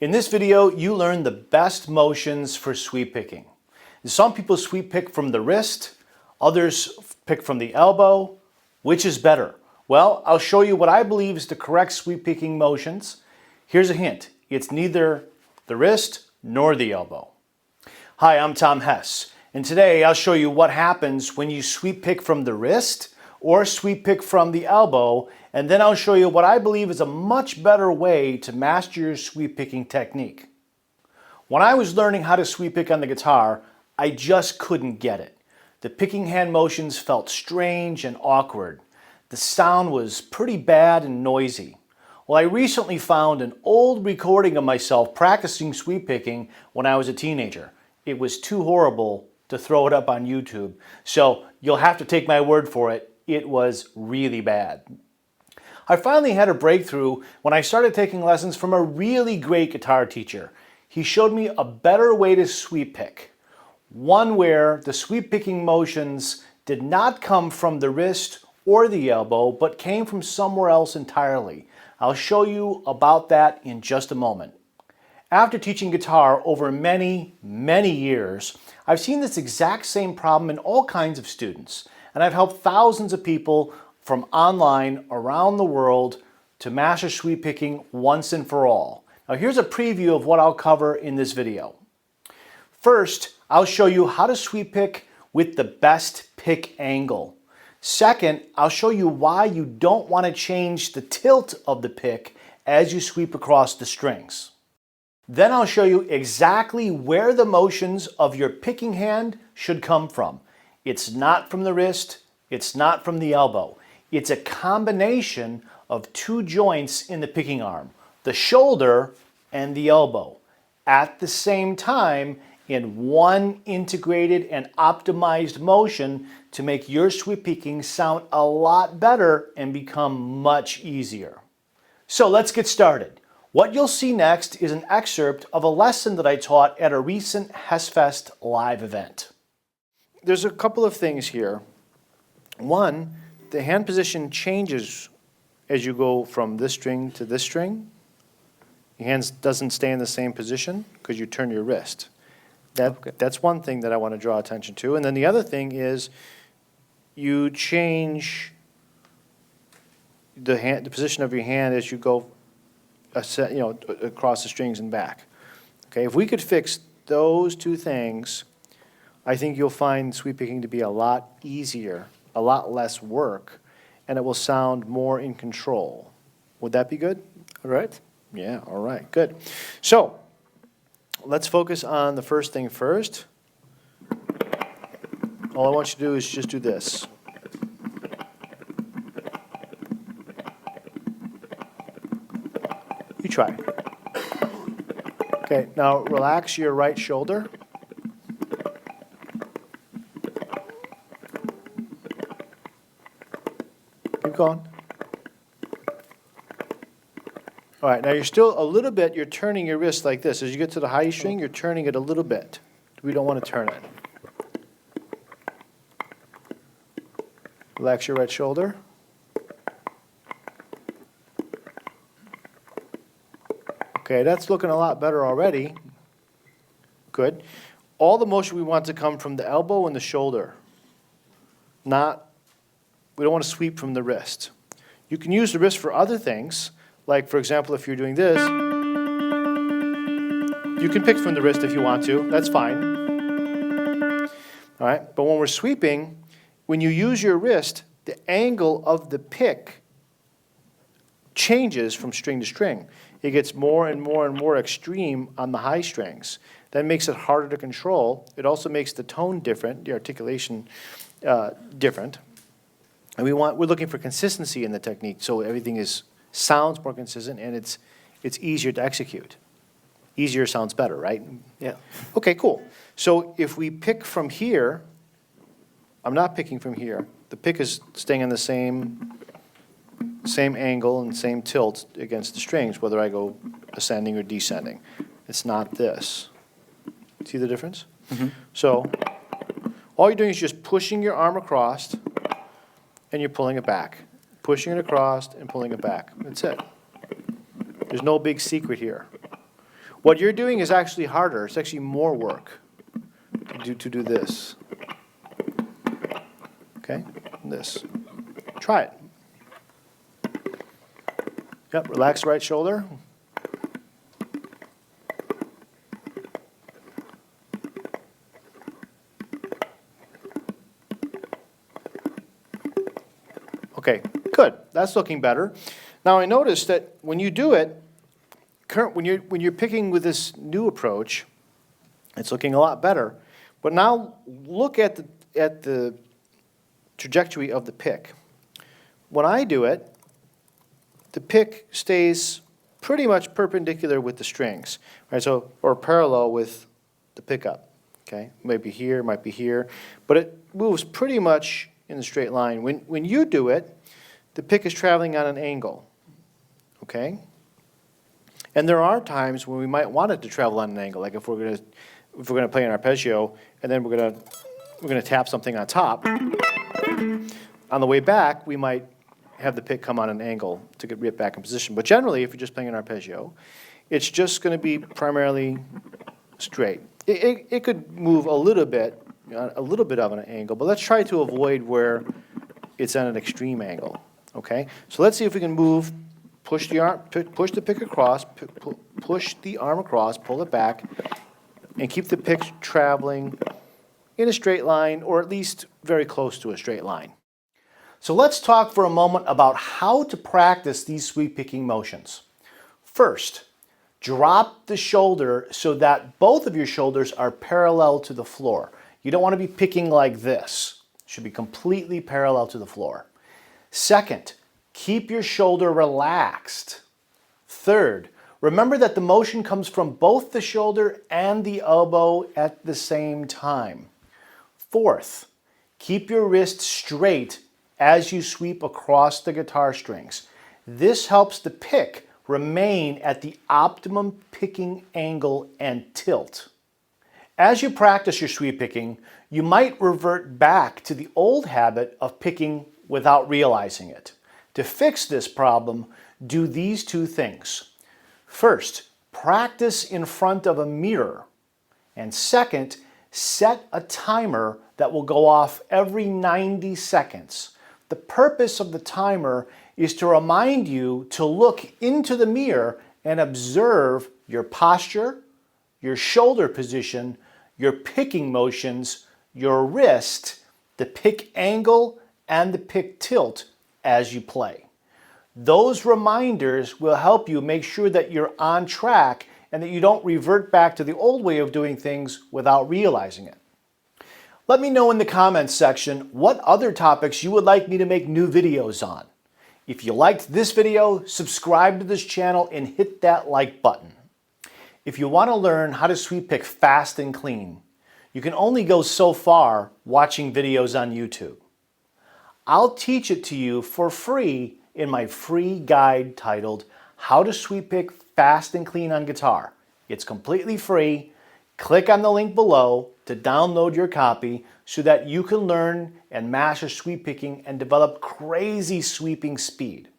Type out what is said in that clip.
In this video, you learn the best motions for sweep picking. Some people sweep pick from the wrist, others pick from the elbow. Which is better? Well, I'll show you what I believe is the correct sweep picking motions. Here's a hint. It's neither the wrist nor the elbow. Hi, I'm Tom Hess, and today I'll show you what happens when you sweep pick from the wrist or sweep pick from the elbow, and then I'll show you what I believe is a much better way to master your sweep picking technique. When I was learning how to sweep pick on the guitar, I just couldn't get it. The picking hand motions felt strange and awkward. The sound was pretty bad and noisy. Well, I recently found an old recording of myself practicing sweep picking when I was a teenager. It was too horrible to throw it up on YouTube, so you'll have to take my word for it. It was really bad. I finally had a breakthrough when I started taking lessons from a really great guitar teacher. He showed me a better way to sweep pick. One where the sweep picking motions did not come from the wrist or the elbow, but came from somewhere else entirely. I'll show you about that in just a moment. After teaching guitar over many, many years, I've seen this exact same problem in all kinds of students, and I've helped thousands of people from online around the world to master sweep picking once and for all. Now here's a preview of what I'll cover in this video. First, I'll show you how to sweep pick with the best pick angle. Second, I'll show you why you don't want to change the tilt of the pick as you sweep across the strings. Then I'll show you exactly where the motions of your picking hand should come from. It's not from the wrist, it's not from the elbow. It's a combination of two joints in the picking arm, the shoulder and the elbow, at the same time in one integrated and optimized motion to make your sweep picking sound a lot better and become much easier. So let's get started. What you'll see next is an excerpt of a lesson that I taught at a recent HessFest live event. There's a couple of things here. One, the hand position changes as you go from this string to this string. Your hand doesn't stay in the same position because you turn your wrist. That's one thing that I want to draw attention to. And then the other thing is you change the position of your hand as you go across the strings and back. Okay, if we could fix those two things, I think you'll find sweep picking to be a lot easier, a lot less work, and it will sound more in control. Would that be good? All right? Yeah, all right, good. So let's focus on the first thing first. All I want you to do is just do this. You try. Okay, now relax your right shoulder. Keep going. All right, now you're still a little bit, you're turning your wrist like this. As you get to the high string, you're turning it a little bit. We don't want to turn it. Relax your right shoulder. Okay, that's looking a lot better already. Good. All the motion we want to come from the elbow and the shoulder. We don't want to sweep from the wrist. You can use the wrist for other things. Like, for example, if you're doing this, you can pick from the wrist if you want to. That's fine. All right? But when we're sweeping, when you use your wrist, the angle of the pick changes from string to string. It gets more and more and more extreme on the high strings. That makes it harder to control. It also makes the tone different, the articulation different. And we're looking for consistency in the technique, so everything sounds more consistent, and it's easier to execute. Easier sounds better, right? Yeah. Okay, cool. So if we pick from here, I'm not picking from here. The pick is staying on the same angle and same tilt against the strings, whether I go ascending or descending. It's not this. See the difference? Mm-hmm. So all you're doing is just pushing your arm across, and you're pulling it back. Pushing it across and pulling it back. That's it. There's no big secret here. What you're doing is actually harder. It's actually more work to do this. Okay, this. Try it. Yep, relax right shoulder. Okay, good. That's looking better. Now I noticed that when you do it, when you're picking with this new approach, it's looking a lot better. But now look at the trajectory of the pick. When I do it, the pick stays pretty much perpendicular with the strings, right? So, or parallel with the pickup. Okay, maybe here, might be here, but it moves pretty much in a straight line. When you do it, the pick is traveling on an angle. Okay, and there are times when we might want it to travel on an angle, like if we're gonna play an arpeggio, and then we're gonna tap something on top. On the way back, we might have the pick come on an angle to get it back in position. But generally, if you're just playing an arpeggio, it's just going to be primarily straight. It could move a little bit of an angle, but let's try to avoid where it's at an extreme angle. Okay, so let's see if we can move, push the pick across, push the arm across, pull it back, and keep the pick traveling in a straight line, or at least very close to a straight line. So let's talk for a moment about how to practice these sweep picking motions. First, drop the shoulder so that both of your shoulders are parallel to the floor. You don't want to be picking like this. It should be completely parallel to the floor. Second, keep your shoulder relaxed. Third, remember that the motion comes from both the shoulder and the elbow at the same time. Fourth, keep your wrist straight as you sweep across the guitar strings. This helps the pick remain at the optimum picking angle and tilt. As you practice your sweep picking, you might revert back to the old habit of picking without realizing it. To fix this problem, do these two things. First, practice in front of a mirror. And second, set a timer that will go off every 90 seconds. The purpose of the timer is to remind you to look into the mirror and observe your posture, your shoulder position, your picking motions, your wrist, the pick angle, and the pick tilt as you play. Those reminders will help you make sure that you're on track and that you don't revert back to the old way of doing things without realizing it. Let me know in the comments section what other topics you would like me to make new videos on. If you liked this video, subscribe to this channel and hit that like button. If you want to learn how to sweep pick fast and clean, you can only go so far watching videos on YouTube. I'll teach it to you for free in my free guide titled How to Sweep Pick Fast and Clean on Guitar. It's completely free. Click on the link below to download your copy so that you can learn and master sweep picking and develop crazy sweeping speed.